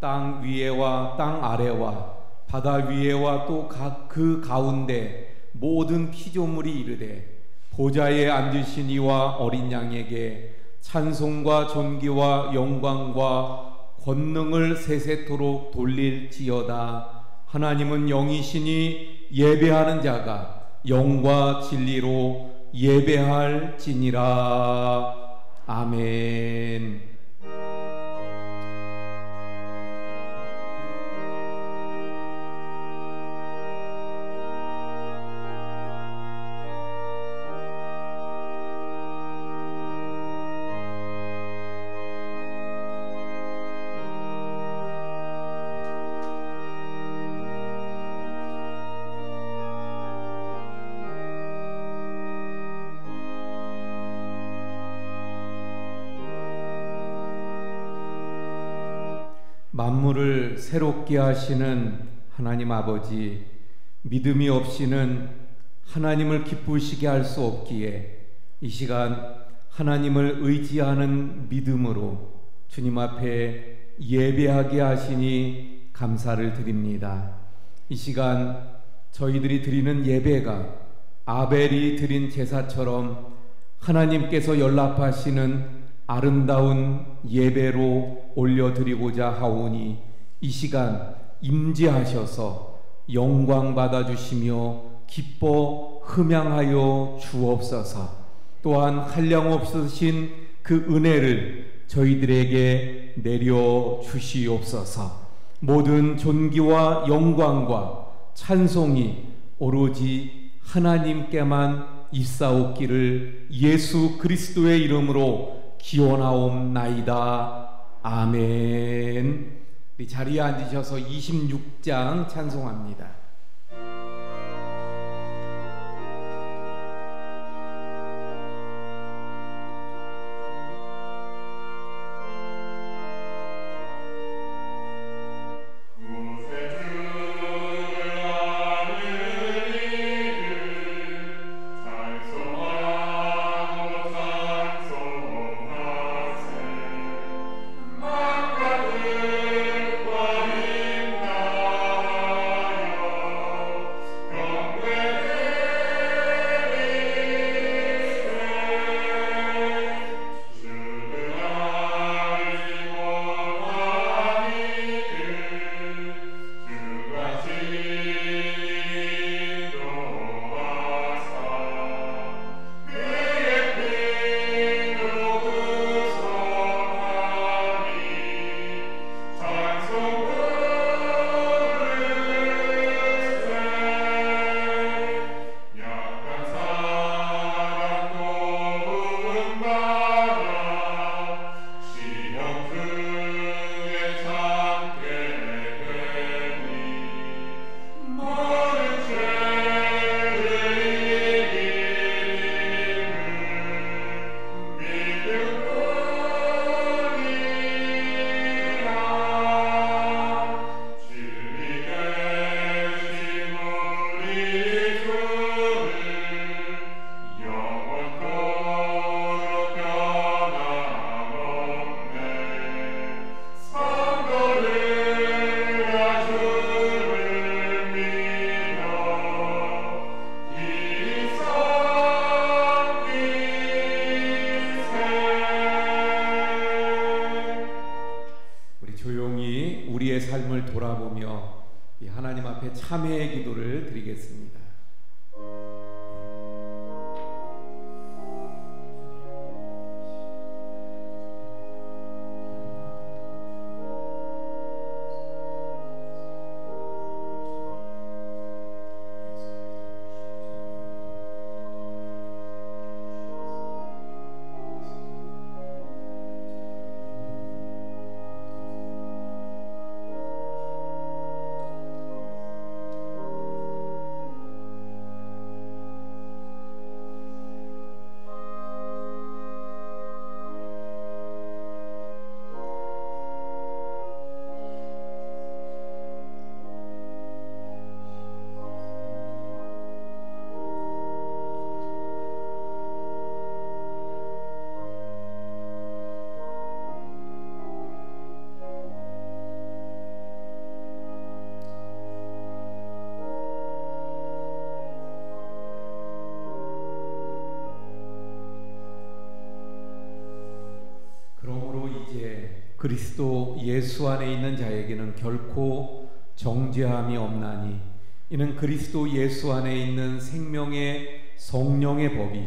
땅 위에와 땅 아래와 바다 위에와 또 그 가운데 모든 피조물이 이르되 보좌에 앉으신 이와 어린 양에게 찬송과 존귀와 영광과 권능을 세세토록 돌릴지어다. 하나님은 영이시니 예배하는 자가 영과 진리로 예배할지니라. 아멘. 만물을 새롭게 하시는 하나님 아버지, 믿음이 없이는 하나님을 기쁘시게 할 수 없기에 이 시간 하나님을 의지하는 믿음으로 주님 앞에 예배하게 하시니 감사를 드립니다. 이 시간 저희들이 드리는 예배가 아벨이 드린 제사처럼 하나님께서 연락하시는 아름다운 예배로 올려드리고자 하오니 이 시간 임재하셔서 영광 받아주시며 기뻐 흠양하여 주옵소서. 또한 한량없으신 그 은혜를 저희들에게 내려주시옵소서. 모든 존귀와 영광과 찬송이 오로지 하나님께만 있사옵기를 예수 그리스도의 이름으로 기원하옵나이다. 아멘. 우리 자리에 앉으셔서 26장 찬송합니다. 돌아보며 하나님 앞에 참회의 기도를 드리겠습니다. 그리스도 예수 안에 있는 자에게는 결코 정죄함이 없나니 이는 그리스도 예수 안에 있는 생명의 성령의 법이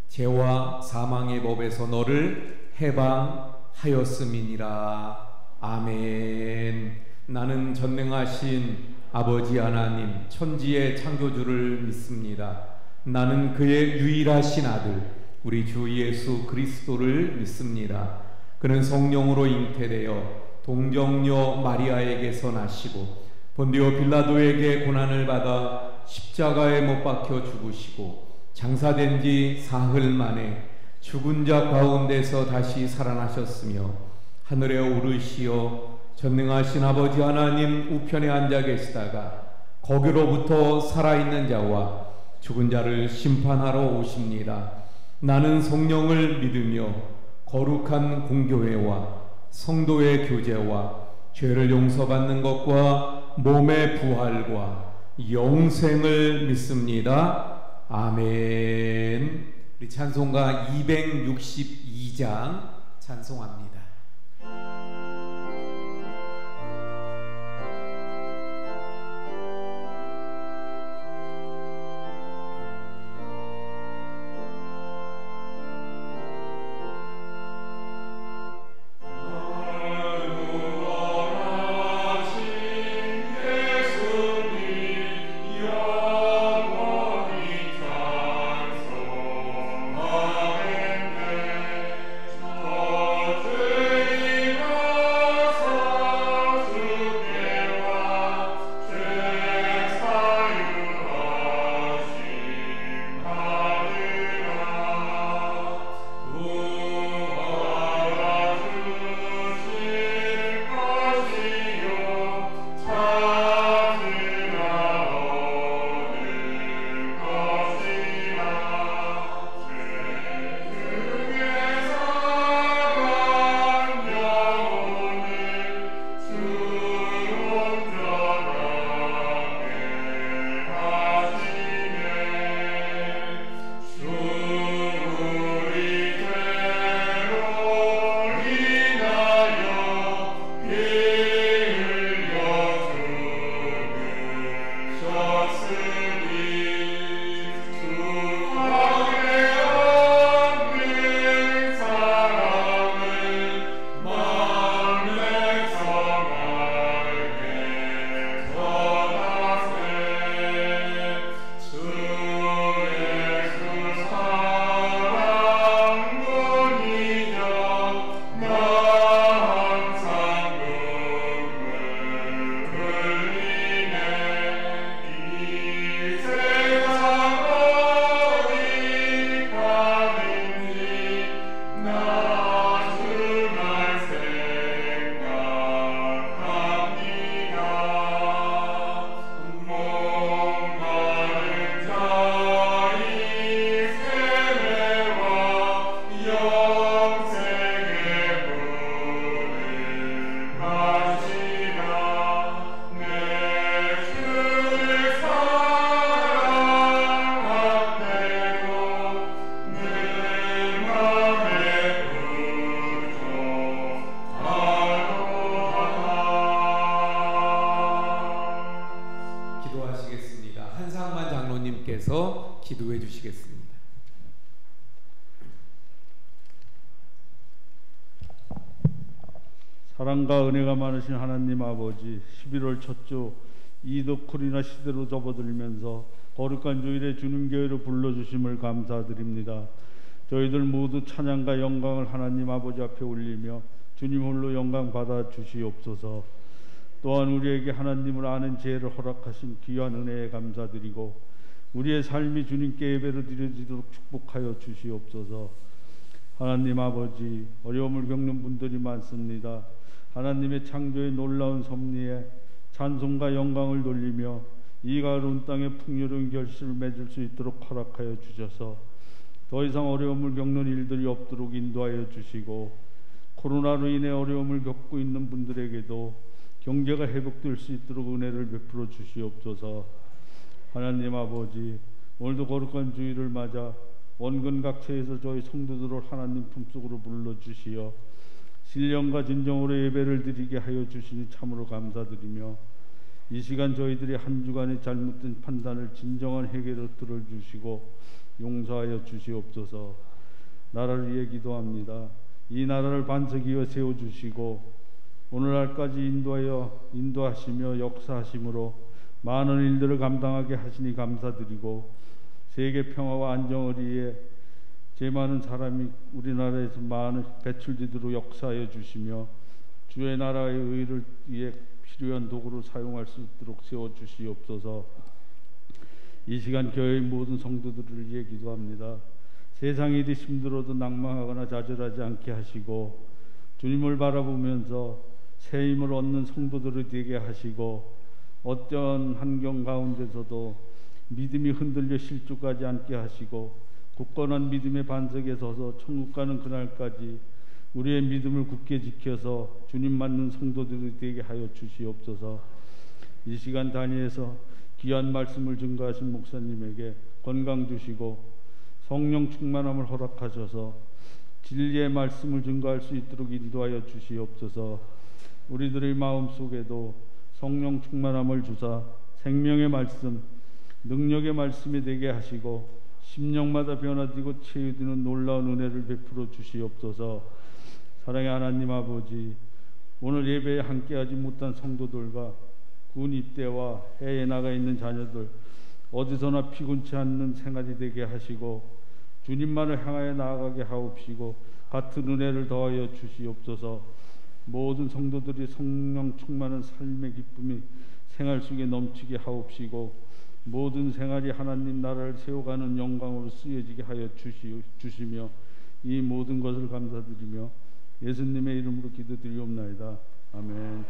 죄와 사망의 법에서 너를 해방하였음이니라. 아멘. 나는 전능하신 아버지 하나님 천지의 창조주를 믿습니다. 나는 그의 유일하신 아들 우리 주 예수 그리스도를 믿습니다. 그는 성령으로 잉태되어 동정녀 마리아에게서 나시고 본디오 빌라도에게 고난을 받아 십자가에 못 박혀 죽으시고 장사된 지 사흘 만에 죽은 자 가운데서 다시 살아나셨으며 하늘에 오르시어 전능하신 아버지 하나님 우편에 앉아 계시다가 거기로부터 살아있는 자와 죽은 자를 심판하러 오십니다. 나는 성령을 믿으며 거룩한 공교회와 성도의 교제와 죄를 용서받는 것과 몸의 부활과 영생을 믿습니다. 아멘. 우리 찬송가 262장 찬송합니다. 기도해 주시겠습니다. 사랑과 은혜가 많으신 하나님 아버지, 11월 첫 주 이도 코리나 시대로 접어들면서 거룩한 주일에 주님 교회로 불러주심을 감사드립니다. 저희들 모두 찬양과 영광을 하나님 아버지 앞에 올리며 주님 홀로 영광 받아 주시옵소서. 또한 우리에게 하나님을 아는 지혜를 허락하신 귀한 은혜에 감사드리고 우리의 삶이 주님께 예배로 드려지도록 축복하여 주시옵소서. 하나님 아버지, 어려움을 겪는 분들이 많습니다. 하나님의 창조의 놀라운 섭리에 찬송과 영광을 돌리며 이 가로운 땅에 풍요로운 결실을 맺을 수 있도록 허락하여 주셔서 더 이상 어려움을 겪는 일들이 없도록 인도하여 주시고, 코로나로 인해 어려움을 겪고 있는 분들에게도 경제가 회복될 수 있도록 은혜를 베풀어 주시옵소서. 하나님 아버지, 오늘도 거룩한 주일을 맞아 원근 각처에서 저희 성도들을 하나님 품속으로 불러주시어 신령과 진정으로 예배를 드리게 하여 주시니 참으로 감사드리며, 이 시간 저희들이 한 주간의 잘못된 판단을 진정한 회개로 들어주시고 용서하여 주시옵소서. 나라를 위해 기도합니다. 이 나라를 반석 위에 세워주시고 오늘날까지 인도하시며 역사하심으로 많은 일들을 감당하게 하시니 감사드리고, 세계 평화와 안정을 위해 제 많은 사람이 우리나라에서 많은 배출되도록 역사하여 주시며, 주의 나라의 의를 위해 필요한 도구로 사용할 수 있도록 세워주시옵소서. 이 시간 교회의 모든 성도들을 위해 기도합니다. 세상 일이 힘들어도 낭망하거나 좌절하지 않게 하시고, 주님을 바라보면서 새 힘을 얻는 성도들이 되게 하시고, 어떤 환경 가운데서도 믿음이 흔들려 실족하지 않게 하시고, 굳건한 믿음의 반석에 서서 천국 가는 그날까지 우리의 믿음을 굳게 지켜서 주님 맞는 성도들이 되게 하여 주시옵소서. 이 시간 단위에서 귀한 말씀을 증거하신 목사님에게 건강 주시고 성령 충만함을 허락하셔서 진리의 말씀을 증거할 수 있도록 인도하여 주시옵소서. 우리들의 마음속에도 성령 충만함을 주사 생명의 말씀, 능력의 말씀이 되게 하시고 심령마다 변화되고 치유되는 놀라운 은혜를 베풀어 주시옵소서. 사랑의 하나님 아버지, 오늘 예배에 함께하지 못한 성도들과 군 입대와 해외에 나가 있는 자녀들, 어디서나 피곤치 않는 생활이 되게 하시고 주님만을 향하여 나아가게 하옵시고 같은 은혜를 더하여 주시옵소서. 모든 성도들이 성령 충만한 삶의 기쁨이 생활 속에 넘치게 하옵시고 모든 생활이 하나님 나라를 세워가는 영광으로 쓰여지게 하여 주시며 이 모든 것을 감사드리며 예수님의 이름으로 기도드리옵나이다. 아멘.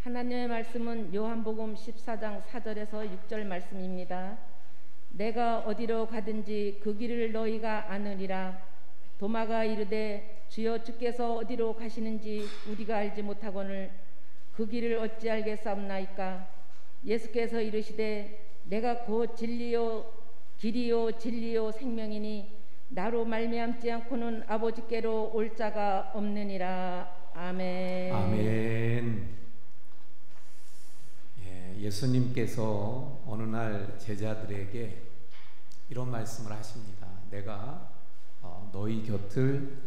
하나님의 말씀은 요한복음 14장 4절에서 6절 말씀입니다. 내가 어디로 가든지 그 길을 너희가 아느니라. 도마가 이르되 주여 주께서 어디로 가시는지 우리가 알지 못하거늘 그 길을 어찌 알겠사옵나이까. 예수께서 이르시되 내가 곧 진리요 길이요 진리요 생명이니 나로 말미암지 않고는 아버지께로 올 자가 없느니라. 아멘. 아멘. 예수님께서 어느 날 제자들에게 이런 말씀을 하십니다. 내가 너희 곁을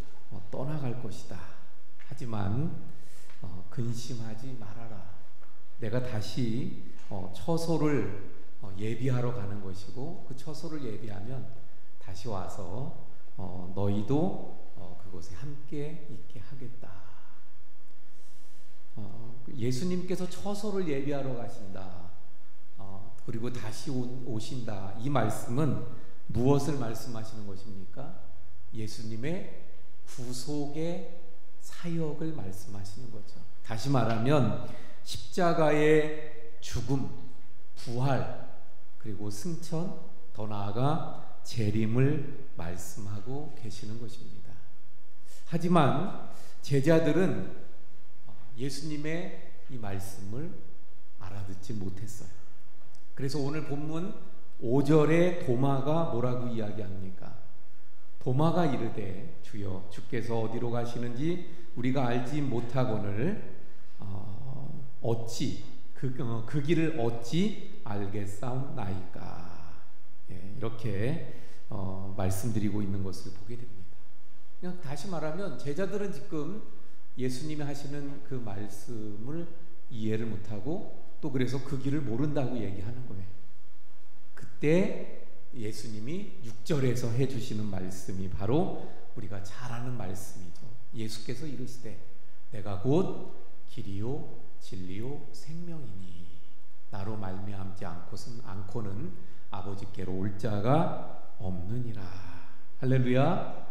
떠나갈 것이다. 하지만 근심하지 말아라. 내가 다시 처소를 예비하러 가는 것이고 그 처소를 예비하면 다시 와서 너희도 그곳에 함께 있게 하겠다. 예수님께서 처소를 예비하러 가신다. 그리고 다시 오신다. 이 말씀은 무엇을 말씀하시는 것입니까? 예수님의 구속의 사역을 말씀하시는 거죠. 다시 말하면 십자가의 죽음, 부활, 그리고 승천, 더 나아가 재림을 말씀하고 계시는 것입니다. 하지만 제자들은 예수님의 이 말씀을 알아듣지 못했어요. 그래서 오늘 본문 5절에 도마가 뭐라고 이야기합니까? 도마가 이르되 주여 주께서 어디로 가시는지 우리가 알지 못하거늘 어찌 그 길을 어찌 알겠사옵나이까. 이렇게 말씀드리고 있는 것을 보게 됩니다. 그냥 다시 말하면 제자들은 지금 예수님이 하시는 그 말씀을 이해를 못하고 또 그래서 그 길을 모른다고 얘기하는 거예요. 그때 예수님이 6절에서 해주시는 말씀이 바로 우리가 잘 아는 말씀이죠. 예수께서 이르시되 내가 곧 길이요 진리요 생명이니 나로 말미암지 않고는 아버지께로 올 자가 없느니라. 할렐루야.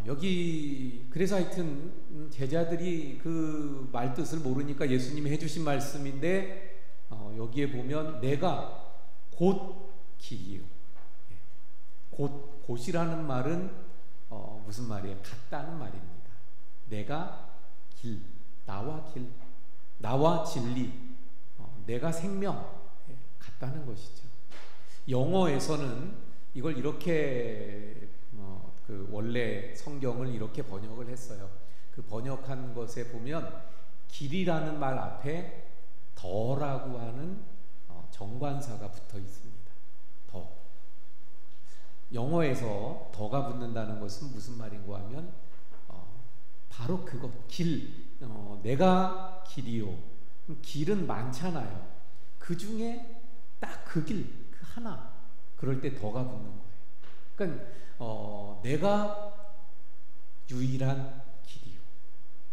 여기 그래서 하여튼 제자들이 그 말뜻을 모르니까 예수님이 해주신 말씀인데 여기에 보면 내가 곧 길이요. 곧이라는 말은 무슨 말이에요? 같다는 말입니다. 내가 길, 나와 길, 나와 진리, 내가 생명, 같다는 것이죠. 영어에서는 이걸 이렇게 그 원래 성경을 이렇게 번역을 했어요. 그 번역한 것에 보면 길이라는 말 앞에 더라고 하는 정관사가 붙어 있습니다. 더. 영어에서 더가 붙는다는 것은 무슨 말인가 하면 바로 그것, 길, 내가 길이요. 길은 많잖아요. 그 중에 딱 그 길, 그 하나. 그럴 때 더가 붙는 거예요. 그러니까 내가 유일한 길이요,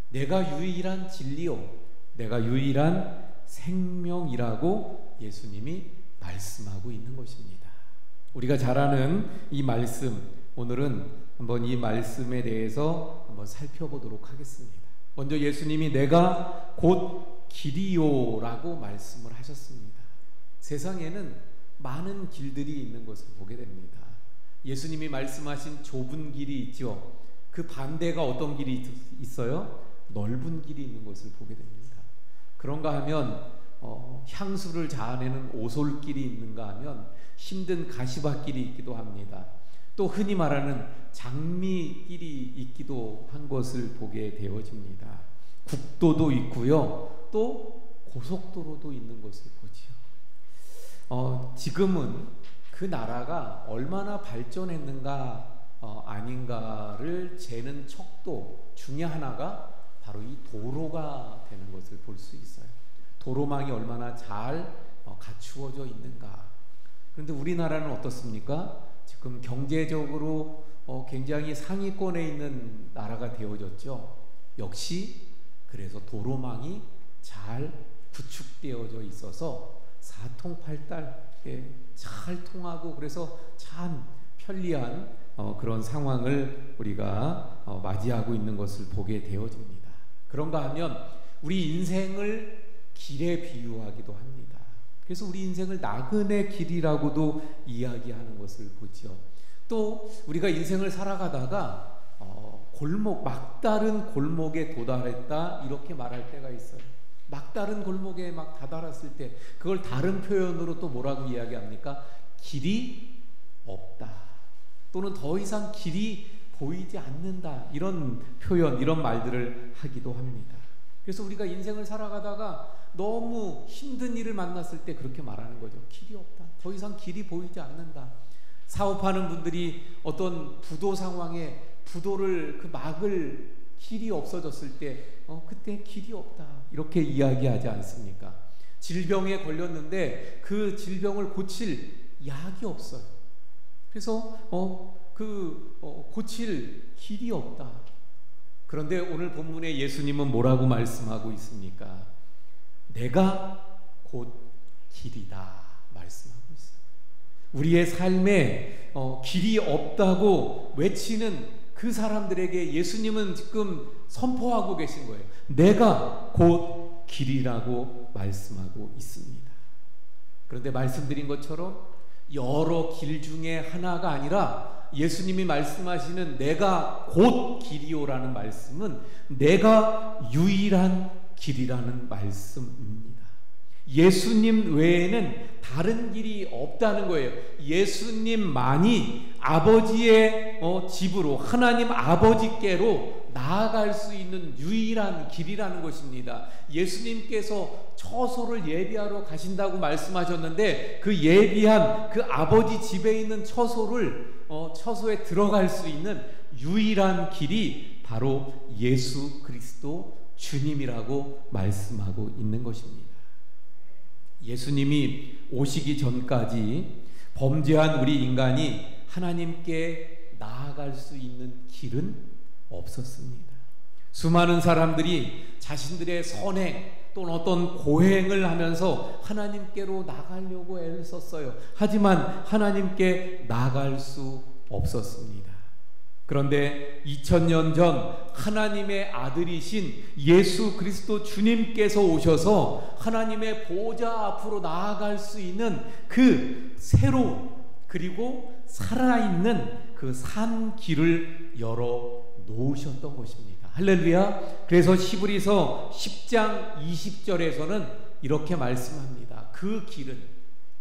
내가 유일한 진리요, 내가 유일한 생명이라고 예수님이 말씀하고 있는 것입니다. 우리가 잘 아는 이 말씀, 오늘은 한번 이 말씀에 대해서 한번 살펴보도록 하겠습니다. 먼저 예수님이 내가 곧 길이요라고 말씀을 하셨습니다. 세상에는 많은 길들이 있는 것을 보게 됩니다. 예수님이 말씀하신 좁은 길이 있죠. 그 반대가 어떤 길이 있어요? 넓은 길이 있는 것을 보게 됩니다. 그런가 하면 향수를 자아내는 오솔길이 있는가 하면 힘든 가시밭길이 있기도 합니다. 또 흔히 말하는 장미길이 있기도 한 것을 보게 되어집니다. 국도도 있고요, 또 고속도로도 있는 것을 보지요. 지금은 그 나라가 얼마나 발전했는가 아닌가를 재는 척도 중에 하나가 바로 이 도로가 되는 것을 볼 수 있어요. 도로망이 얼마나 잘 갖추어져 있는가. 그런데 우리나라는 어떻습니까? 지금 경제적으로 굉장히 상위권에 있는 나라가 되어졌죠. 역시 그래서 도로망이 잘 구축되어져 있어서 사통팔달에 잘 통하고 그래서 참 편리한 그런 상황을 우리가 맞이하고 있는 것을 보게 되어집니다. 그런가 하면 우리 인생을 길에 비유하기도 합니다. 그래서 우리 인생을 나그네 길이라고도 이야기하는 것을 보죠. 또 우리가 인생을 살아가다가 골목, 막다른 골목에 도달했다 이렇게 말할 때가 있어요. 막다른 골목에 막 다다랐을 때 그걸 다른 표현으로 또 뭐라고 이야기합니까? 길이 없다, 또는 더 이상 길이 보이지 않는다, 이런 표현, 이런 말들을 하기도 합니다. 그래서 우리가 인생을 살아가다가 너무 힘든 일을 만났을 때 그렇게 말하는 거죠. 길이 없다, 더 이상 길이 보이지 않는다. 사업하는 분들이 어떤 부도 상황에 부도를 그 막을 길이 없어졌을 때 그때 길이 없다 이렇게 이야기하지 않습니까? 질병에 걸렸는데 그 질병을 고칠 약이 없어요. 그래서 고칠 길이 없다. 그런데 오늘 본문에 예수님은 뭐라고 말씀하고 있습니까? 내가 곧 길이다 말씀하고 있어요. 우리의 삶에 길이 없다고 외치는 그 사람들에게 예수님은 지금 선포하고 계신 거예요. 내가 곧 길이라고 말씀하고 있습니다. 그런데 말씀드린 것처럼 여러 길 중에 하나가 아니라 예수님이 말씀하시는 내가 곧 길이요라는 말씀은 내가 유일한 길이라는 말씀입니다. 예수님 외에는 다른 길이 없다는 거예요. 예수님만이 아버지의 집으로, 하나님 아버지께로 나아갈 수 있는 유일한 길이라는 것입니다. 예수님께서 처소를 예비하러 가신다고 말씀하셨는데 그 예비한 그 아버지 집에 있는 처소에 들어갈 수 있는 유일한 길이 바로 예수 그리스도 주님이라고 말씀하고 있는 것입니다. 예수님이 오시기 전까지 범죄한 우리 인간이 하나님께 나아갈 수 있는 길은 없었습니다. 수많은 사람들이 자신들의 선행 또는 어떤 고행을 하면서 하나님께로 나가려고 애를 썼어요. 하지만 하나님께 나갈 수 없었습니다. 그런데 2000년 전 하나님의 아들이신 예수 그리스도 주님께서 오셔서 하나님의 보좌 앞으로 나아갈 수 있는 그 새로운 그리고 살아있는 그 산 길을 열어 놓으셨던 것입니다. 할렐루야. 그래서 히브리서 10장 20절에서는 이렇게 말씀합니다. 그 길은,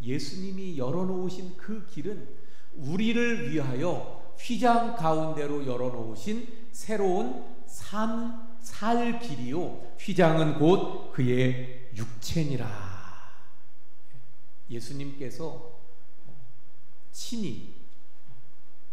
예수님이 열어놓으신 그 길은 우리를 위하여 휘장 가운데로 열어놓으신 새로운 살 길이요, 휘장은 곧 그의 육체니라. 예수님께서 친히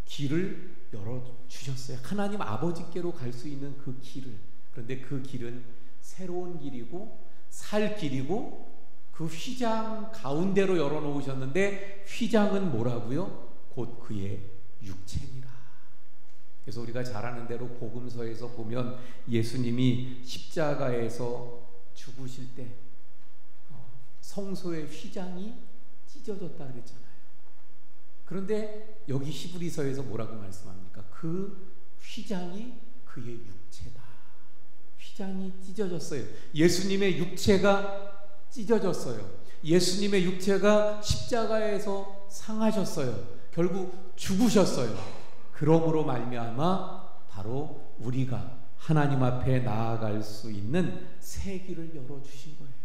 길을 열어주셨어요. 하나님 아버지께로 갈 수 있는 그 길을. 그런데 그 길은 새로운 길이고 살 길이고 그 휘장 가운데로 열어놓으셨는데, 휘장은 뭐라고요? 곧 그의 육체니라. 그래서 우리가 잘 아는 대로 복음서에서 보면 예수님이 십자가에서 죽으실 때 성소의 휘장이 찢어졌다 그랬잖아요. 그런데 여기 히브리서에서 뭐라고 말씀합니까? 그 휘장이 그의 육체다. 휘장이 찢어졌어요. 예수님의 육체가 찢어졌어요. 예수님의 육체가 십자가에서 상하셨어요. 결국 죽으셨어요. 그러므로 말미암아 바로 우리가 하나님 앞에 나아갈 수 있는 새 길을 열어주신 거예요.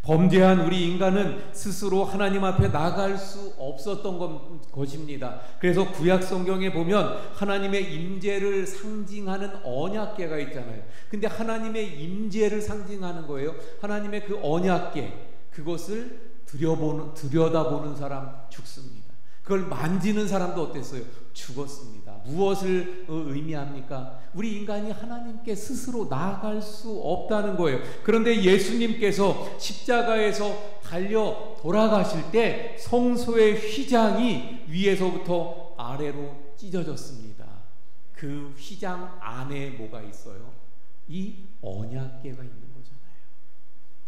범죄한 우리 인간은 스스로 하나님 앞에 나갈 수 없었던 것입니다. 그래서 구약 성경에 보면 하나님의 임재를 상징하는 언약궤가 있잖아요. 근데 하나님의 임재를 상징하는 거예요. 하나님의 그 언약궤, 그것을 들여다보는 사람 죽습니다. 그걸 만지는 사람도 어땠어요? 죽었습니다. 무엇을 의미합니까? 우리 인간이 하나님께 스스로 나아갈 수 없다는 거예요. 그런데 예수님께서 십자가에서 달려 돌아가실 때 성소의 휘장이 위에서부터 아래로 찢어졌습니다. 그 휘장 안에 뭐가 있어요? 이 언약궤가 있는 거잖아요.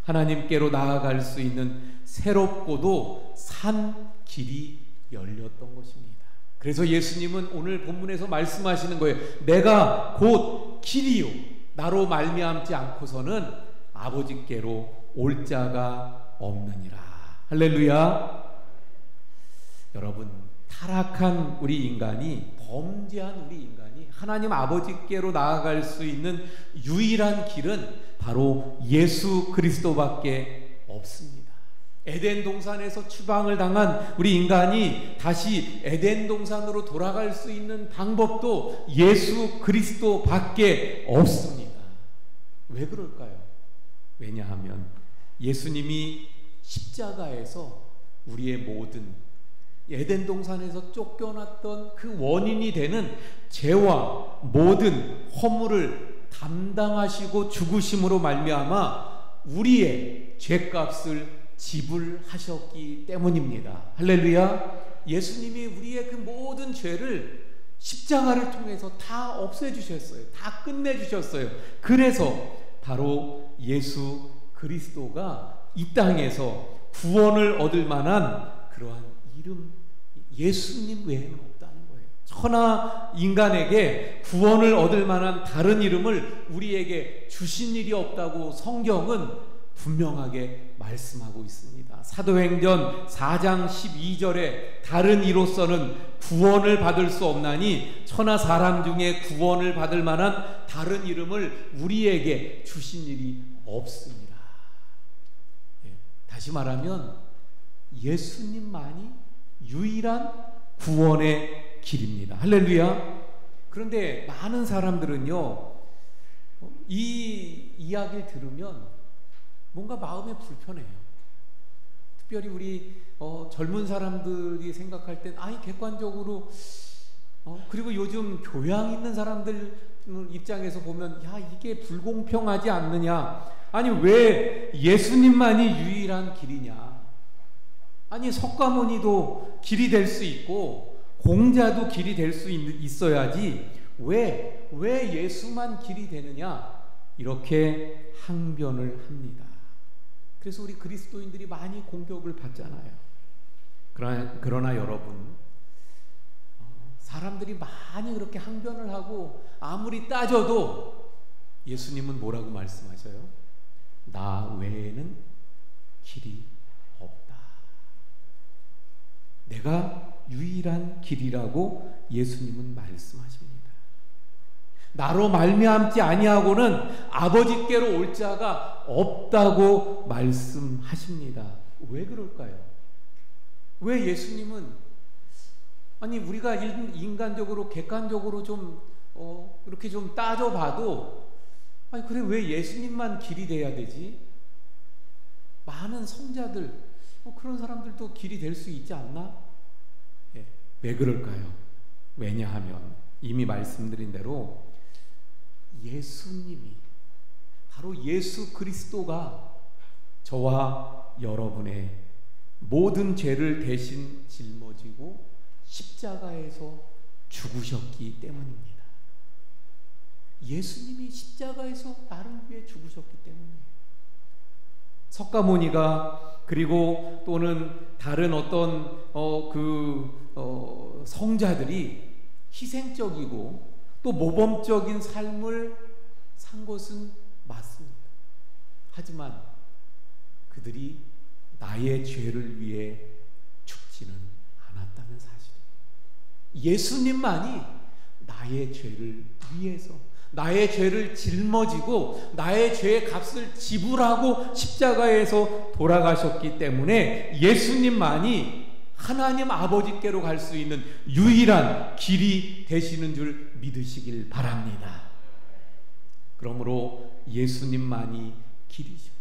하나님께로 나아갈 수 있는 새롭고도 산 길이 열렸던 것입니다. 그래서 예수님은 오늘 본문에서 말씀하시는 거예요. 내가 곧 길이요, 나로 말미암지 않고서는 아버지께로 올 자가 없느니라. 할렐루야. 여러분, 타락한 우리 인간이, 범죄한 우리 인간이 하나님 아버지께로 나아갈 수 있는 유일한 길은 바로 예수 그리스도밖에 없습니다. 에덴 동산에서 추방을 당한 우리 인간이 다시 에덴 동산으로 돌아갈 수 있는 방법도 예수 그리스도밖에 없습니다. 왜 그럴까요? 왜냐하면 예수님이 십자가에서 우리의 모든 에덴 동산에서 쫓겨났던 그 원인이 되는 죄와 모든 허물을 담당하시고 죽으심으로 말미암아 우리의 죄값을 지불하셨기 때문입니다. 할렐루야. 예수님이 우리의 그 모든 죄를 십자가를 통해서 다 없애주셨어요. 다 끝내주셨어요. 그래서 바로 예수 그리스도가 이 땅에서 구원을 얻을 만한 그러한 이름, 예수님 외에는 없다는 거예요. 천하 인간에게 구원을 얻을 만한 다른 이름을 우리에게 주신 일이 없다고 성경은 분명하게 말씀하고 있습니다. 사도행전 4장 12절에 다른 이로서는 구원을 받을 수 없나니 천하 사람 중에 구원을 받을 만한 다른 이름을 우리에게 주신 일이 없습니다. 다시 말하면 예수님만이 유일한 구원의 길입니다. 할렐루야. 그런데 많은 사람들은요, 이 이야기를 들으면 뭔가 마음에 불편해요. 특별히 우리 젊은 사람들이 생각할 땐 객관적으로 그리고 요즘 교양 있는 사람들 입장에서 보면 이게 불공평하지 않느냐. 아니 왜 예수님만이 유일한 길이냐. 아니 석가모니도 길이 될 수 있고 공자도 길이 될 수 있어야지 왜 예수만 길이 되느냐. 이렇게 항변을 합니다. 그래서 우리 그리스도인들이 많이 공격을 받잖아요. 그러나 여러분, 사람들이 많이 그렇게 항변을 하고 아무리 따져도 예수님은 뭐라고 말씀하셔요? 나 외에는 길이 없다. 내가 유일한 길이라고 예수님은 말씀하십니다. 나로 말미암지 아니하고는 아버지께로 올 자가 없다고 말씀하십니다. 왜 그럴까요? 왜 예수님은 아니 우리가 인간적으로 객관적으로 좀 이렇게 좀 따져봐도 아니 그래 왜 예수님만 길이 돼야 되지? 많은 성자들 그런 사람들도 길이 될 수 있지 않나? 예, 왜 그럴까요? 왜냐하면 이미 말씀드린 대로 예수님이 바로 예수 그리스도가 저와 여러분의 모든 죄를 대신 짊어지고 십자가에서 죽으셨기 때문입니다. 예수님이 십자가에서 나를 위해 죽으셨기 때문이에요. 석가모니가 그리고 또는 다른 어떤 성자들이 희생적이고 또 모범적인 삶을 산 것은 맞습니다. 하지만 그들이 나의 죄를 위해 죽지는 않았다는 사실입니다. 예수님만이 나의 죄를 위해서 나의 죄를 짊어지고 나의 죄의 값을 지불하고 십자가에서 돌아가셨기 때문에 예수님만이 하나님 아버지께로 갈 수 있는 유일한 길이 되시는 줄 믿으시길 바랍니다. 그러므로 예수님만이 길이죠.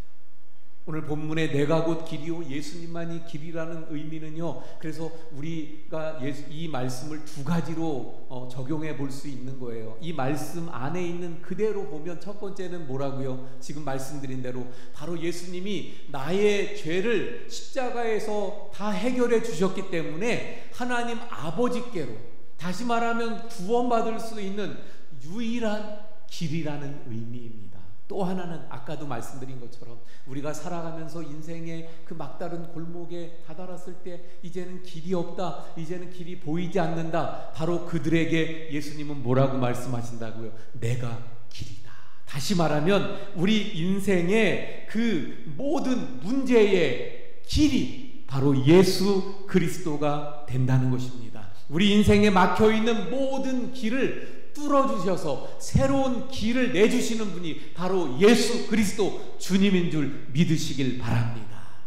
오늘 본문에 내가 곧 길이요 예수님만이 길이라는 의미는요, 그래서 우리가 이 말씀을 두 가지로 적용해 볼 수 있는 거예요. 이 말씀 안에 있는 그대로 보면 첫 번째는 뭐라고요? 지금 말씀드린 대로 바로 예수님이 나의 죄를 십자가에서 다 해결해 주셨기 때문에 하나님 아버지께로, 다시 말하면 구원받을 수 있는 유일한 길이라는 의미입니다. 또 하나는 아까도 말씀드린 것처럼 우리가 살아가면서 인생의 그 막다른 골목에 다다랐을 때 이제는 길이 없다, 이제는 길이 보이지 않는다, 바로 그들에게 예수님은 뭐라고 말씀하신다고요? 내가 길이다. 다시 말하면 우리 인생의 그 모든 문제의 길이 바로 예수 그리스도가 된다는 것입니다. 우리 인생에 막혀있는 모든 길을 뚫어주셔서 새로운 길을 내주시는 분이 바로 예수 그리스도 주님인 줄 믿으시길 바랍니다.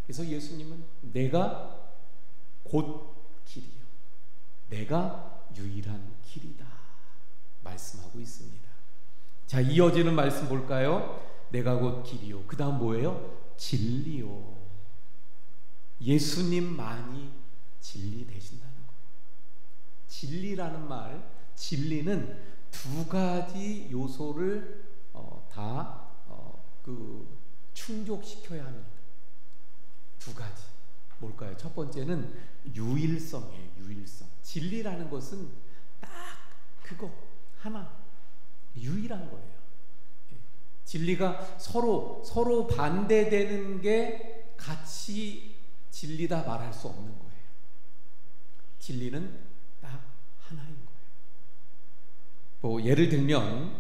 그래서 예수님은 내가 곧 길이요 내가 유일한 길이다 말씀하고 있습니다. 자, 이어지는 말씀 볼까요? 내가 곧 길이요, 그 다음 뭐예요? 진리요. 예수님만이 진리 되신다는 거예요. 진리라는 말, 진리는 두 가지 요소를 다 충족시켜야 합니다. 두 가지. 뭘까요? 첫 번째는 유일성이에요. 유일성. 진리라는 것은 딱 그거 하나, 유일한 거예요. 진리가 서로 반대되는 게 같이 진리다 말할 수 없는 거예요. 진리는 딱 하나인 거예요. 뭐 예를 들면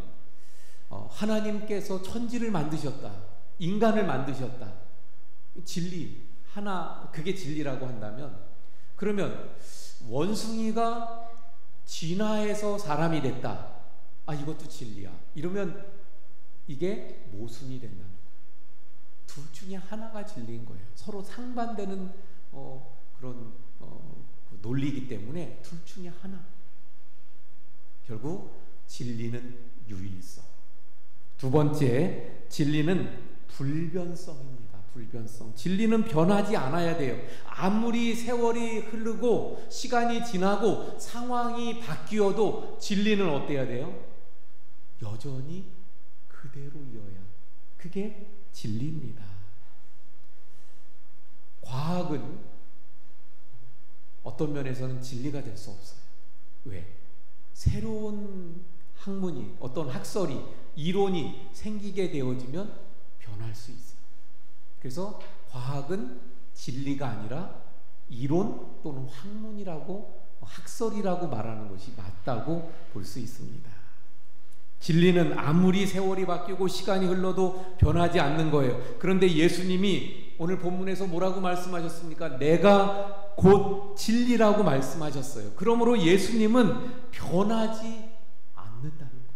하나님께서 천지를 만드셨다, 인간을 만드셨다, 진리 하나, 그게 진리라고 한다면, 그러면 원숭이가 진화해서 사람이 됐다, 아 이것도 진리야, 이러면 이게 모순이 된다는 거예요. 둘 중에 하나가 진리인 거예요. 서로 상반되는 그런 논리이기 때문에 둘 중에 하나. 결국 진리는 유일성. 두 번째, 진리는 불변성입니다. 불변성. 진리는 변하지 않아야 돼요. 아무리 세월이 흐르고 시간이 지나고 상황이 바뀌어도 진리는 어때야 돼요? 여전히 그대로여야. 그게 진리입니다. 과학은 어떤 면에서는 진리가 될 수 없어요. 왜? 새로운 학문이, 어떤 학설이, 이론이 생기게 되어지면 변할 수 있어요. 그래서 과학은 진리가 아니라 이론 또는 학문이라고 학설이라고 말하는 것이 맞다고 볼 수 있습니다. 진리는 아무리 세월이 바뀌고 시간이 흘러도 변하지 않는 거예요. 그런데 예수님이 오늘 본문에서 뭐라고 말씀하셨습니까? 내가 곧 진리라고 말씀하셨어요. 그러므로 예수님은 변하지 않는다는 거예요.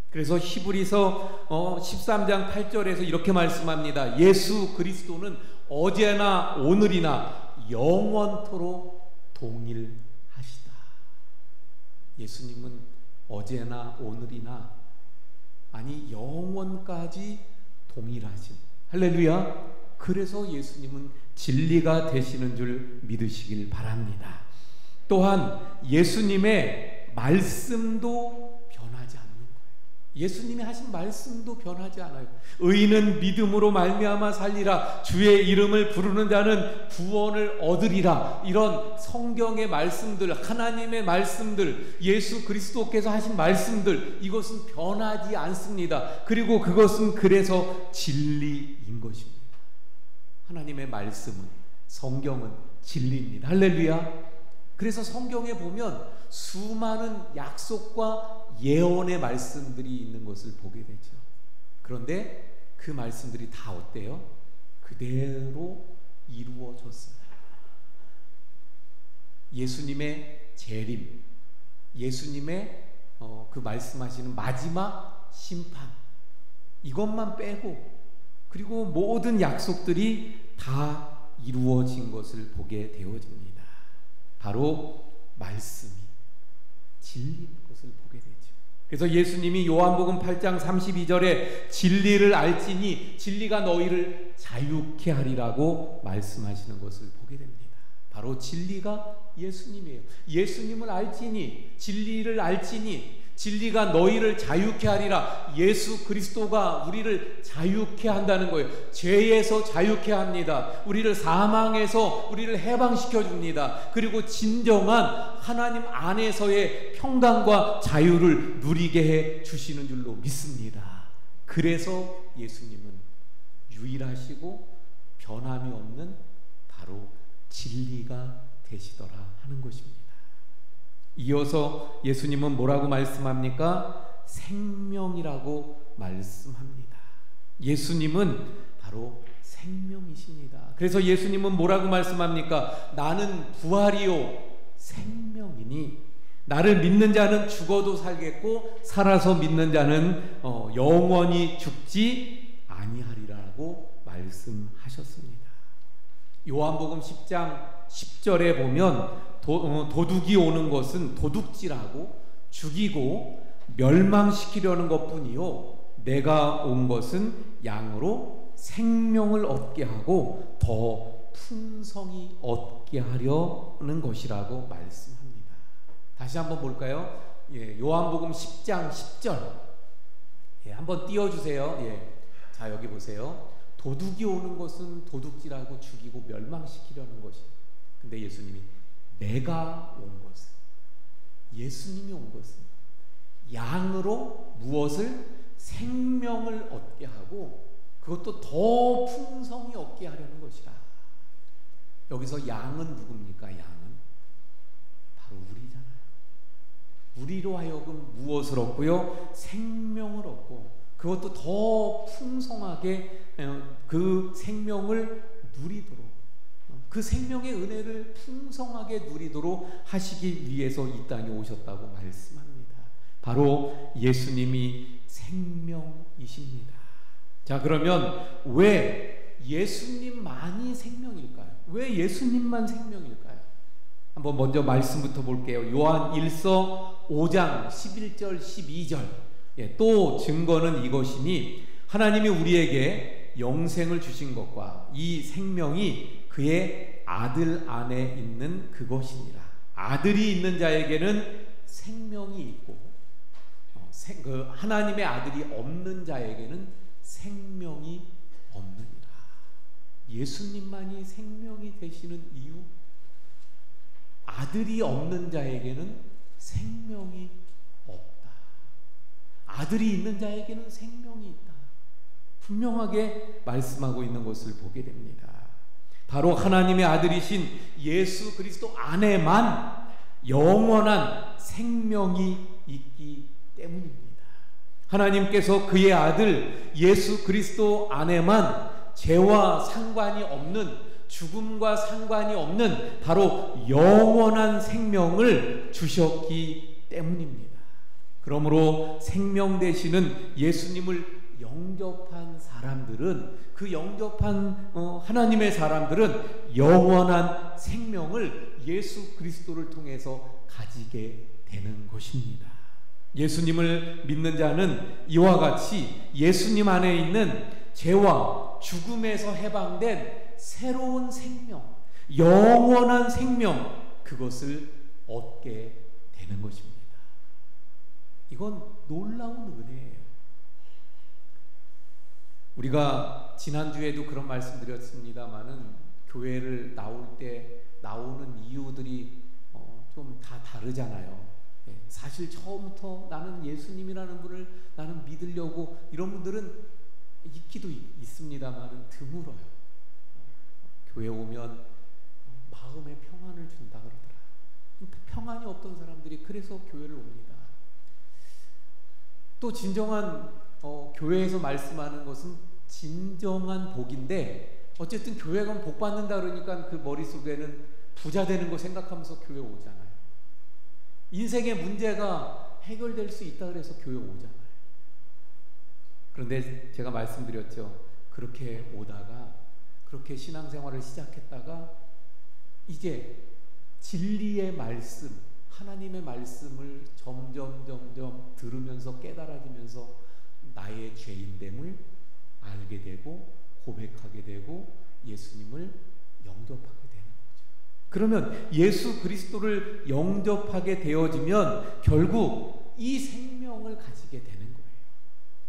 그래서 히브리서 13장 8절에서 이렇게 말씀합니다. 예수 그리스도는 어제나 오늘이나 영원토록 동일하시다. 예수님은 어제나 오늘이나 아니 영원까지 동일하신, 할렐루야. 그래서 예수님은 진리가 되시는 줄 믿으시길 바랍니다. 또한 예수님의 말씀도 변하지 않는 거예요. 예수님이 하신 말씀도 변하지 않아요. 의인은 믿음으로 말미암아 살리라, 주의 이름을 부르는 자는 구원을 얻으리라. 이런 성경의 말씀들, 하나님의 말씀들, 예수 그리스도께서 하신 말씀들, 이것은 변하지 않습니다. 그리고 그것은 그래서 진리인 것입니다. 하나님의 말씀은, 성경은 진리입니다. 할렐루야. 그래서 성경에 보면 수많은 약속과 예언의 말씀들이 있는 것을 보게 되죠. 그런데 그 말씀들이 다 어때요? 그대로 이루어졌어요. 예수님의 재림, 예수님의 그 말씀하시는 마지막 심판, 이것만 빼고 그리고 모든 약속들이 다 이루어진 것을 보게 되어집니다. 바로 말씀이 진리인 것을 보게 되죠. 그래서 예수님이 요한복음 8장 32절에 진리를 알지니 진리가 너희를 자유케 하리라고 말씀하시는 것을 보게 됩니다. 바로 진리가 예수님이에요. 예수님을 알지니, 진리를 알지니 진리가 너희를 자유케 하리라. 예수 그리스도가 우리를 자유케 한다는 거예요. 죄에서 자유케 합니다. 우리를 사망에서 우리를 해방시켜 줍니다. 그리고 진정한 하나님 안에서의 평강과 자유를 누리게 해 주시는 줄로 믿습니다. 그래서 예수님은 유일하시고 변함이 없는 바로 진리가 되시더라 하는 것입니다. 이어서 예수님은 뭐라고 말씀합니까? 생명이라고 말씀합니다. 예수님은 바로 생명이십니다. 그래서 예수님은 뭐라고 말씀합니까? 나는 부활이요 생명이니 나를 믿는 자는 죽어도 살겠고 살아서 믿는 자는 영원히 죽지 아니하리라고 말씀하셨습니다. 요한복음 10장 10절에 보면 도둑이 오는 것은 도둑질하고 죽이고 멸망시키려는 것뿐이요 내가 온 것은 양으로 생명을 얻게 하고 더 풍성히 얻게 하려는 것이라고 말씀합니다. 다시 한번 볼까요? 요한복음 10장 10절 한번 띄워주세요. 자, 여기 보세요. 도둑이 오는 것은 도둑질하고 죽이고 멸망시키려는 것이, 근데 예수님이 내가 온 것은, 예수님이 온 것은 양으로 무엇을? 생명을 얻게 하고 그것도 더 풍성히 얻게 하려는 것이라. 여기서 양은 누굽니까? 양은 바로 우리잖아요. 우리로 하여금 무엇을 얻고요? 생명을 얻고 그것도 더 풍성하게 그 생명을 누리도록, 그 생명의 은혜를 풍성하게 누리도록 하시기 위해서 이 땅에 오셨다고 말씀합니다. 바로 예수님이 생명이십니다. 자, 그러면 왜 예수님만이 생명일까요? 왜 예수님만 생명일까요? 한번 먼저 말씀부터 볼게요. 요한 1서 5장 11절 12절. 또 증거는 이것이니 하나님이 우리에게 영생을 주신 것과 이 생명이 그의 아들 안에 있는 그것이니라. 아들이 있는 자에게는 생명이 있고 하나님의 아들이 없는 자에게는 생명이 없느니라. 예수님만이 생명이 되시는 이유, 아들이 없는 자에게는 생명이 없다. 아들이 있는 자에게는 생명이 있다. 분명하게 말씀하고 있는 것을 보게 됩니다. 바로 하나님의 아들이신 예수 그리스도 안에만 영원한 생명이 있기 때문입니다. 하나님께서 그의 아들 예수 그리스도 안에만 죄와 상관이 없는, 죽음과 상관이 없는 바로 영원한 생명을 주셨기 때문입니다. 그러므로 생명 되시는 예수님을 영접한 사람들은, 그 영접한 하나님의 사람들은 영원한 생명을 예수 그리스도를 통해서 가지게 되는 것입니다. 예수님을 믿는 자는 이와 같이 예수님 안에 있는 죄와 죽음에서 해방된 새로운 생명, 영원한 생명, 그것을 얻게 되는 것입니다. 이건 놀라운 은혜예요. 우리가 지난주에도 그런 말씀 드렸습니다마는 교회를 나올 때 나오는 이유들이 좀 다 다르잖아요. 사실 처음부터 나는 예수님이라는 분을 나는 믿으려고 이런 분들은 있기도 있습니다마는 드물어요. 교회 오면 마음에 평안을 준다 그러더라. 평안이 없던 사람들이 그래서 교회를 옵니다. 또 진정한 교회에서 말씀하는 것은 진정한 복인데, 어쨌든 교회 가면 복 받는다 그러니까 그 머릿속에는 부자 되는 거 생각하면서 교회 오잖아요. 인생의 문제가 해결될 수 있다 그래서 교회 오잖아요. 그런데 제가 말씀드렸죠. 그렇게 오다가, 그렇게 신앙생활을 시작했다가 이제 진리의 말씀, 하나님의 말씀을 점점 들으면서 깨달아지면서 나의 죄인됨을 알게 되고 고백하게 되고 예수님을 영접하게 되는 거죠. 그러면 예수 그리스도를 영접하게 되어지면 결국 이 생명을 가지게 되는 거예요.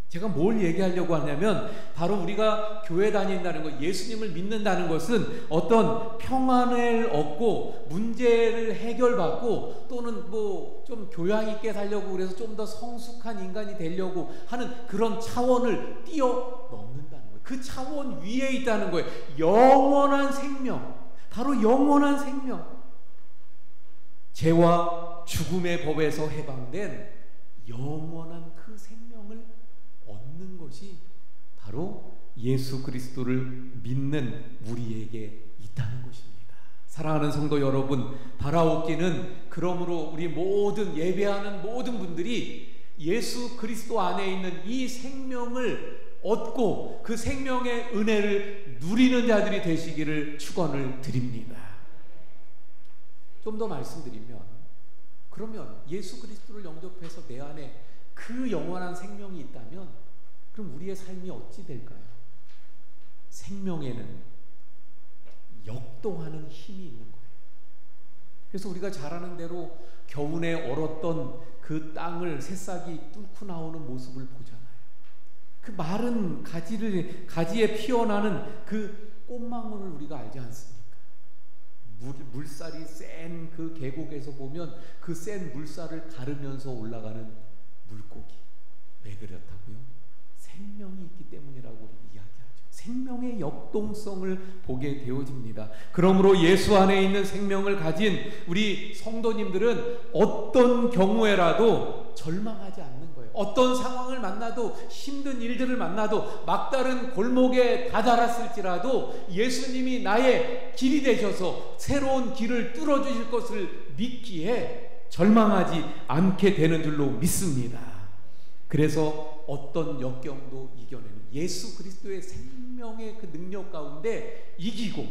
제가 뭘 얘기하려고 하냐면 바로 우리가 교회 다닌다는 것, 예수님을 믿는다는 것은 어떤 평안을 얻고 문제를 해결받고 또는 뭐 좀 교양 있게 살려고 그래서 좀 더 성숙한 인간이 되려고 하는 그런 차원을 뛰어넘는다는 거예요. 그 차원 위에 있다는 거예요. 영원한 생명, 바로 영원한 생명, 죄와 죽음의 법에서 해방된 영원한 그 생명을 얻는 것이 바로 예수 그리스도를 믿는 우리에게 있다는 것입니다. 사랑하는 성도 여러분, 바라옵기는 그러므로 우리 모든 예배하는 모든 분들이 예수 그리스도 안에 있는 이 생명을 얻고 그 생명의 은혜를 누리는 자들이 되시기를 축원을 드립니다. 좀 더 말씀드리면, 그러면 예수 그리스도를 영접해서 내 안에 그 영원한 생명이 있다면 그럼 우리의 삶이 어찌 될까요? 생명에는 역동하는 힘이 있는 거예요. 그래서 우리가 잘 아는 대로 겨우내 얼었던 그 땅을 새싹이 뚫고 나오는 모습을 보잖아요. 그 마른 가지에 피어나는 그 꽃망울을 우리가 알지 않습니까? 물살이 센 그 계곡에서 보면 그 센 물살을 가르면서 올라가는 물고기. 왜 그렇다고요? 생명이 있기 때문이라고 이야기하죠. 생명의 역동성을 보게 되어집니다. 그러므로 예수 안에 있는 생명을 가진 우리 성도님들은 어떤 경우에라도 절망하지 않는 거예요. 어떤 상황을 만나도, 힘든 일들을 만나도, 막다른 골목에 다다랐을지라도 예수님이 나의 길이 되셔서 새로운 길을 뚫어주실 것을 믿기에 절망하지 않게 되는 줄로 믿습니다. 그래서 어떤 역경도 이겨내는 예수 그리스도의 생명의 그 능력 가운데 이기고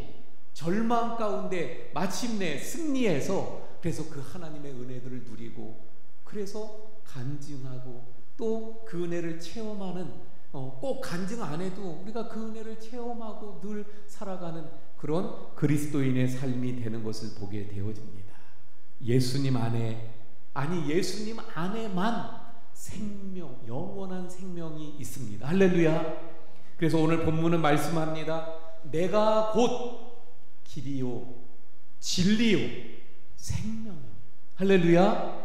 절망 가운데 마침내 승리해서 그래서 그 하나님의 은혜들을 누리고 그래서 간증하고 또 그 은혜를 체험하는, 꼭 간증 안 해도 우리가 그 은혜를 체험하고 늘 살아가는 그런 그리스도인의 삶이 되는 것을 보게 되어집니다. 예수님 안에, 아니 예수님 안에만 생명, 영원한 생명이 있습니다. 할렐루야. 그래서 오늘 본문은 말씀합니다. 내가 곧 길이요 진리요 생명이요. 할렐루야.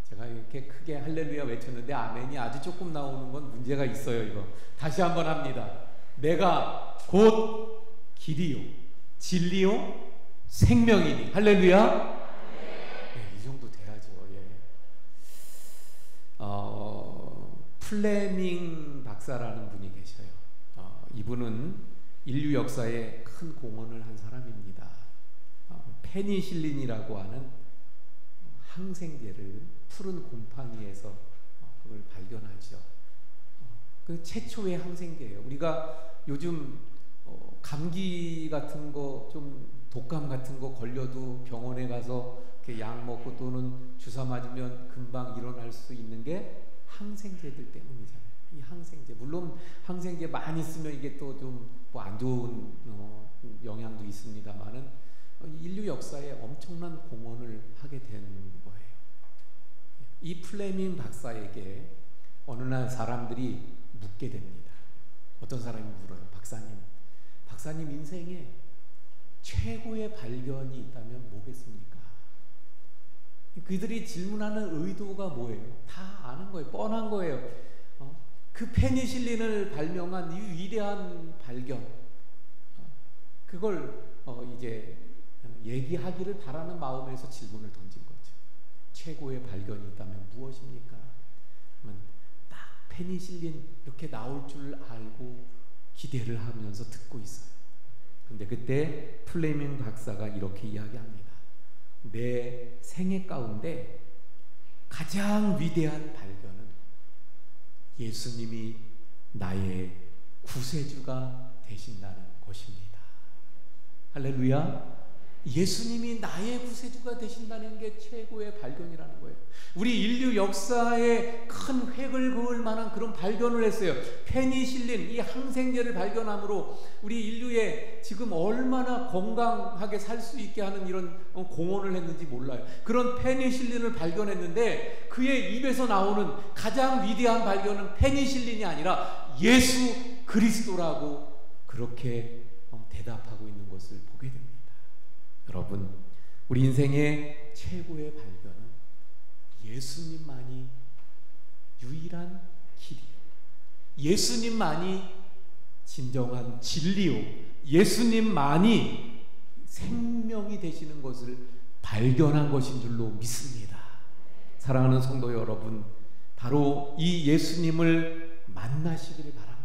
제가 이렇게 크게 할렐루야 외쳤는데 아멘이 아주 조금 나오는 건 문제가 있어요. 이거 다시 한번 합니다. 내가 곧 길이요 진리요 생명이니. 할렐루야. 이 정도 돼야죠. 플레밍 박사라는 분이 계셔요. 이분은 인류 역사에 큰 공헌을 한 사람입니다. 페니실린이라고 하는 항생제를 푸른 곰팡이에서 그걸 발견하죠. 그 최초의 항생제예요. 우리가 요즘 감기 같은 거, 좀 독감 같은 거 걸려도 병원에 가서 이렇게 약 먹고 또는 주사 맞으면 금방 일어날 수 있는 게 항생제들 때문이잖아요. 이 항생제, 물론 항생제 많이 쓰면 이게 또 좀 뭐 안 좋은 영향도 있습니다만은 인류 역사에 엄청난 공헌을 하게 된 거예요. 이 플레밍 박사에게 어느 날 사람들이 묻게 됩니다. 어떤 사람이 물어요. 박사님 인생에 최고의 발견이 있다면 뭐겠습니까? 그들이 질문하는 의도가 뭐예요? 다 아는 거예요. 뻔한 거예요. 그 페니실린을 발명한 이 위대한 발견, 그걸 이제 얘기하기를 바라는 마음에서 질문을 던진 거죠. 최고의 발견이 있다면 무엇입니까? 그러면 딱 페니실린 이렇게 나올 줄 알고 기대를 하면서 듣고 있어요. 근데 그때 플레밍 박사가 이렇게 이야기합니다. 내 생애 가운데 가장 위대한 발견은 예수님이 나의 구세주가 되신다는 것입니다. 할렐루야. 예수님이 나의 구세주가 되신다는 게 최고의 발견이라는 거예요. 우리 인류 역사에 큰 획을 그을 만한 그런 발견을 했어요. 페니실린, 이 항생제를 발견함으로 우리 인류에 지금 얼마나 건강하게 살 수 있게 하는 이런 공헌을 했는지 몰라요. 그런 페니실린을 발견했는데 그의 입에서 나오는 가장 위대한 발견은 페니실린이 아니라 예수 그리스도라고 그렇게 대답하고 있는 것을 보게 됩니다. 여러분, 우리 인생의 최고의 발견은 예수님만이 유일한 길이요, 예수님만이 진정한 진리요, 예수님만이 생명이 되시는 것을 발견한 것인 줄로 믿습니다. 사랑하는 성도 여러분, 바로 이 예수님을 만나시기를 바랍니다.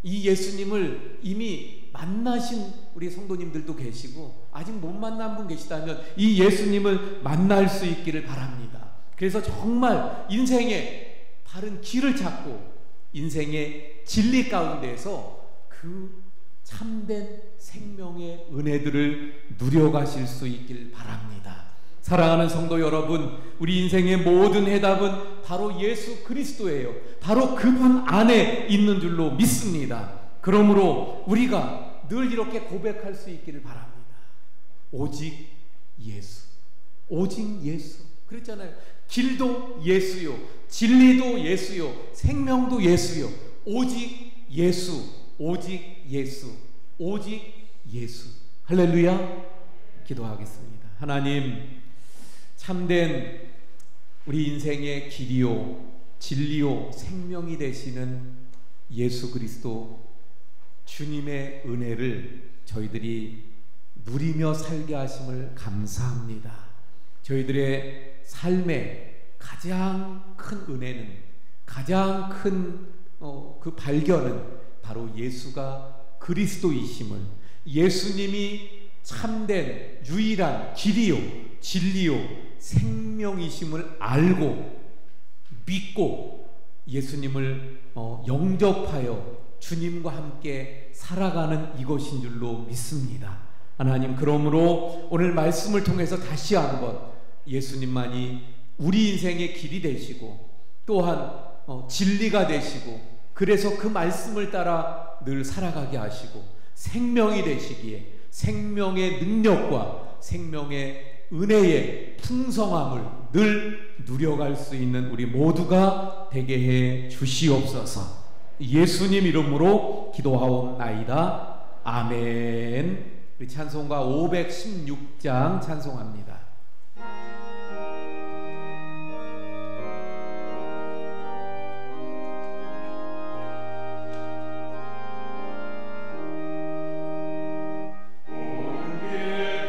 이 예수님을 이미 만나신 우리 성도님들도 계시고 아직 못 만난 분 계시다면 이 예수님을 만날 수 있기를 바랍니다. 그래서 정말 인생의 바른 길을 찾고 인생의 진리 가운데서 그 참된 생명의 은혜들을 누려가실 수 있길 바랍니다. 사랑하는 성도 여러분, 우리 인생의 모든 해답은 바로 예수 그리스도예요. 바로 그분 안에 있는 줄로 믿습니다. 그러므로 우리가 늘 이렇게 고백할 수 있기를 바랍니다. 오직 예수, 오직 예수. 그랬잖아요. 길도 예수요, 진리도 예수요, 생명도 예수요. 오직 예수, 오직 예수, 오직 예수. 할렐루야. 기도하겠습니다. 하나님, 참된 우리 인생의 길이요, 진리요, 생명이 되시는 예수 그리스도 주님의 은혜를 저희들이 누리며 살게 하심을 감사합니다. 저희들의 삶의 가장 큰 은혜는, 가장 큰 그 발견은 바로 예수가 그리스도이심을, 예수님이 참된 유일한 길이요, 진리요, 생명이심을 알고 믿고 예수님을 영접하여 주님과 함께 살아가는 이것인 줄로 믿습니다. 하나님, 그러므로 오늘 말씀을 통해서 다시 한번 예수님만이 우리 인생의 길이 되시고 또한 진리가 되시고, 그래서 그 말씀을 따라 늘 살아가게 하시고 생명이 되시기에 생명의 능력과 생명의 은혜의 풍성함을 늘 누려갈 수 있는 우리 모두가 되게 해 주시옵소서. 예수님 이름으로 기도하옵나이다. 아멘. 우리 찬송가 516장 찬송합니다. 온 길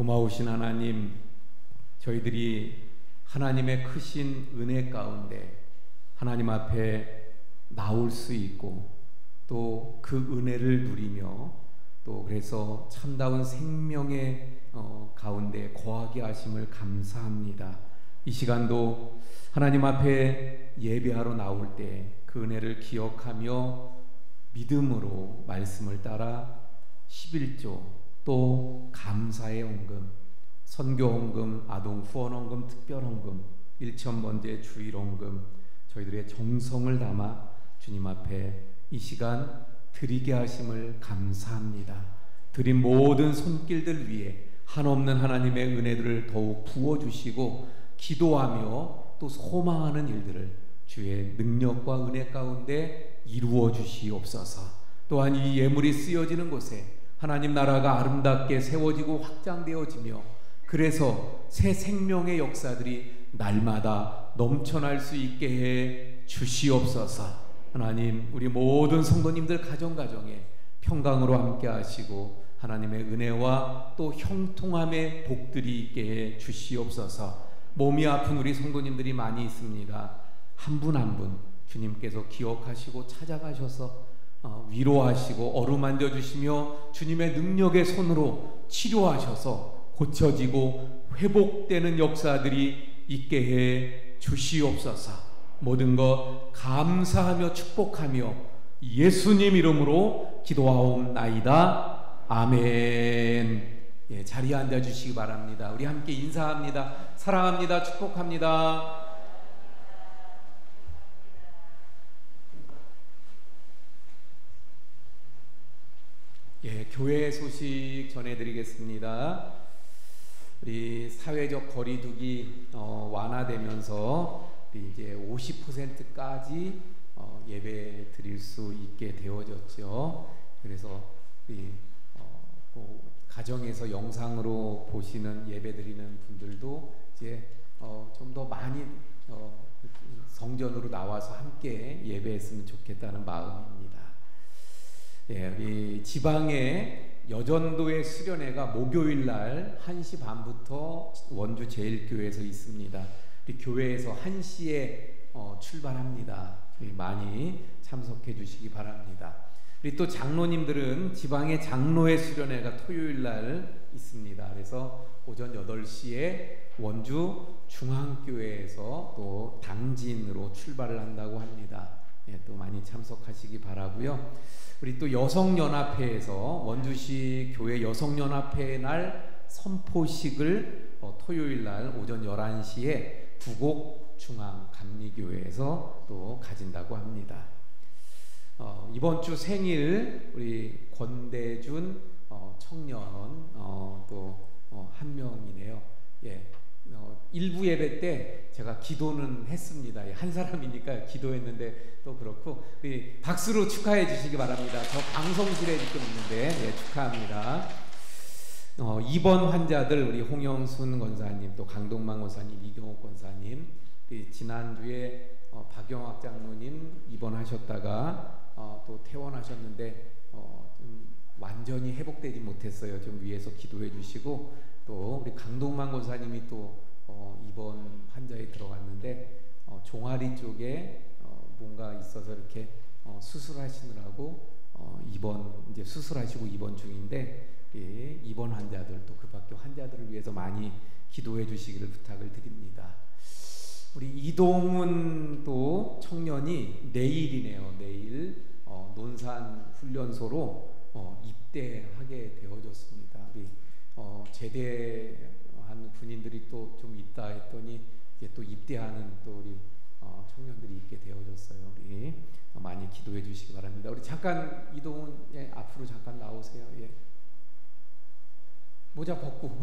고마우신 하나님, 저희들이 하나님의 크신 은혜 가운데 하나님 앞에 나올 수 있고 또 그 은혜를 누리며 또 그래서 참다운 생명의 가운데 거하게 하심을 감사합니다. 이 시간도 하나님 앞에 예배하러 나올 때 그 은혜를 기억하며 믿음으로 말씀을 따라 11조 또 감사의 헌금, 선교 헌금, 아동 후원 헌금, 특별 헌금, 1,000번째 주일 헌금 저희들의 정성을 담아 주님 앞에 이 시간 드리게 하심을 감사합니다. 드린 모든 손길들 위에 한없는 하나님의 은혜들을 더욱 부어주시고 기도하며 또 소망하는 일들을 주의 능력과 은혜 가운데 이루어 주시옵소서. 또한 이 예물이 쓰여지는 곳에 하나님 나라가 아름답게 세워지고 확장되어지며 그래서 새 생명의 역사들이 날마다 넘쳐날 수 있게 해 주시옵소서. 하나님, 우리 모든 성도님들 가정가정에 평강으로 함께 하시고 하나님의 은혜와 또 형통함의 복들이 있게 해 주시옵소서. 몸이 아픈 우리 성도님들이 많이 있습니다. 한 분 한 분 주님께서 기억하시고 찾아가셔서 위로하시고 어루만져 주시며 주님의 능력의 손으로 치료하셔서 고쳐지고 회복되는 역사들이 있게 해 주시옵소서. 모든 것 감사하며 축복하며 예수님 이름으로 기도하옵나이다. 아멘. 예, 자리에 앉아 주시기 바랍니다. 우리 함께 인사합니다. 사랑합니다. 축복합니다. 예, 교회 소식 전해드리겠습니다. 우리 사회적 거리두기 완화되면서 이제 50%까지 예배 드릴 수 있게 되어졌죠. 그래서 우리 가정에서 영상으로 보시는 예배 드리는 분들도 이제 좀 더 많이 성전으로 나와서 함께 예배했으면 좋겠다는 마음입니다. 예, 우리 지방의 여전도의 수련회가 목요일 날 1시 반부터 원주 제일교회에서 있습니다. 우리 교회에서 1시에 출발합니다. 많이 참석해 주시기 바랍니다. 우리 또 장로님들은 지방의 장로의 수련회가 토요일 날 있습니다. 그래서 오전 8시에 원주 중앙교회에서 또 당진으로 출발을 한다고 합니다. 예, 또 많이 참석하시기 바라고요. 우리 또 여성연합회에서 원주시 교회 여성연합회 날 선포식을 토요일 날 오전 11시에 부곡 중앙 감리교회에서 또 가진다고 합니다. 이번 주 생일 우리 권대준 청년 또 한 명이네요. 예, 1부 예배 때 제가 기도는 했습니다. 한 사람이니까 기도했는데 또 그렇고 우리 박수로 축하해 주시기 바랍니다. 저 방송실에 지금 있는데 예, 축하합니다. 입원 환자들 우리 홍영순 권사님 또 강동만 권사님 이경옥 권사님 지난주에 박영학 장로님 입원하셨다가 또 퇴원하셨는데 완전히 회복되지 못했어요. 좀 위에서 기도해 주시고 또 우리 강동만 권사님이 또 입원 환자에 들어갔는데 종아리 쪽에 뭔가 있어서 이렇게 수술하시느라고 이제 수술하시고 입원 중인데 예, 입원 환자들 또 그 밖에 환자들을 위해서 많이 기도해 주시기를 부탁을 드립니다. 우리 이동훈 또 청년이 내일이네요. 내일 논산 훈련소로 입대하게 되어졌습니다. 우리 제대한 군인들이 또 좀 있다 했더니 이제 또 입대하는 또 우리 청년들이 있게 되어졌어요. 우리 많이 기도해 주시기 바랍니다. 우리 잠깐 이동훈 예, 앞으로 잠깐 나오세요. 예. 모자 벗고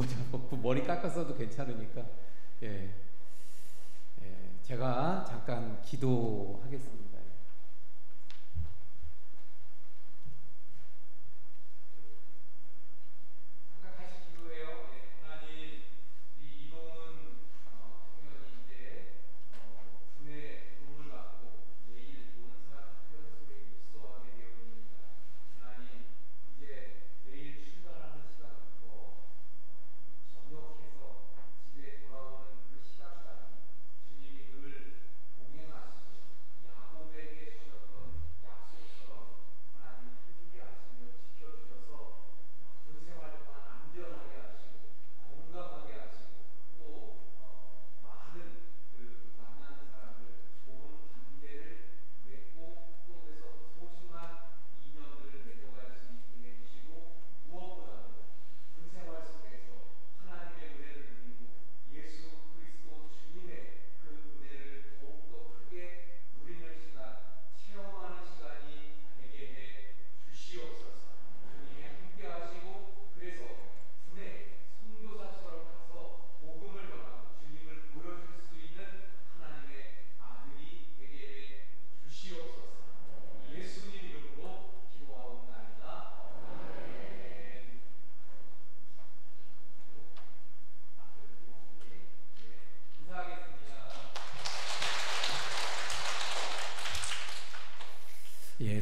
머리 깎았어도 괜찮으니까 예. 제가 잠깐 기도하겠습니다.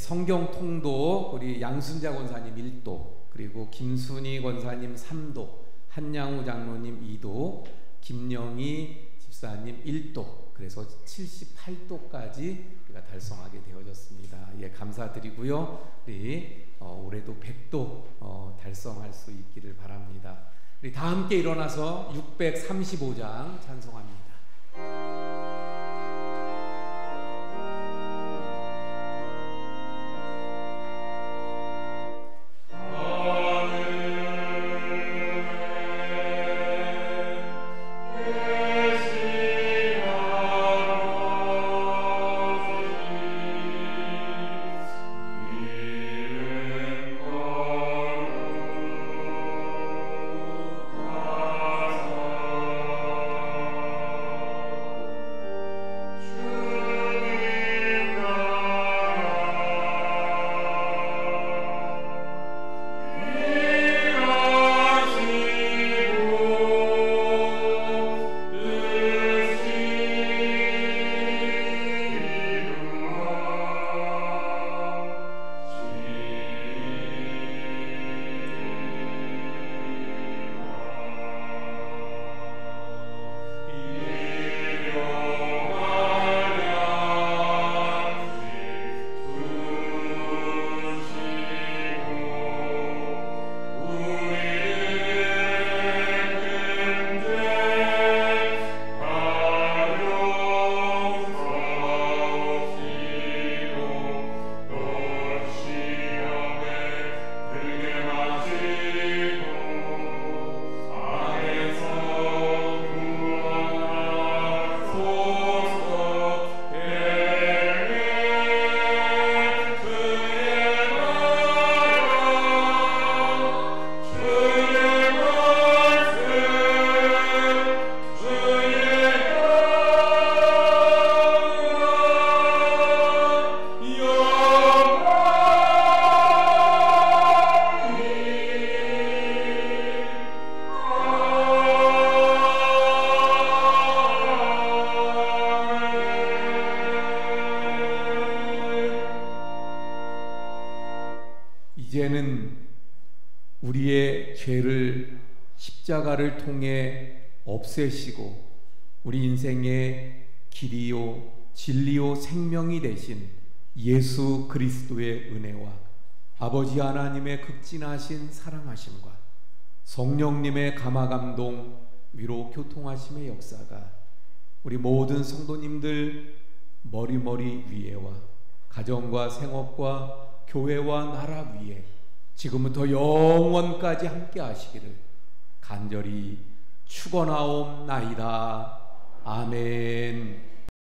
성경 통독 우리 양순자 권사님 1도, 그리고 김순희 권사님 3도, 한양우 장로님 2도, 김영희 집사님 1도, 그래서 78도까지 우리가 달성하게 되어졌습니다. 예, 감사드리고요. 우리 올해도 100도 달성할 수 있기를 바랍니다. 우리 다 함께 일어나서 635장 찬송합니다. 이제는 우리의 죄를 십자가를 통해 없애시고 우리 인생의 길이요 진리요 생명이 되신 예수 그리스도의 은혜와 아버지 하나님의 극진하신 사랑하심과 성령님의 감화감동 위로 교통하심의 역사가 우리 모든 성도님들 머리머리 위에와 가정과 생업과 교회와 나라 위에 지금부터 영원까지 함께 하시기를 간절히 축원하옵나이다. 아멘.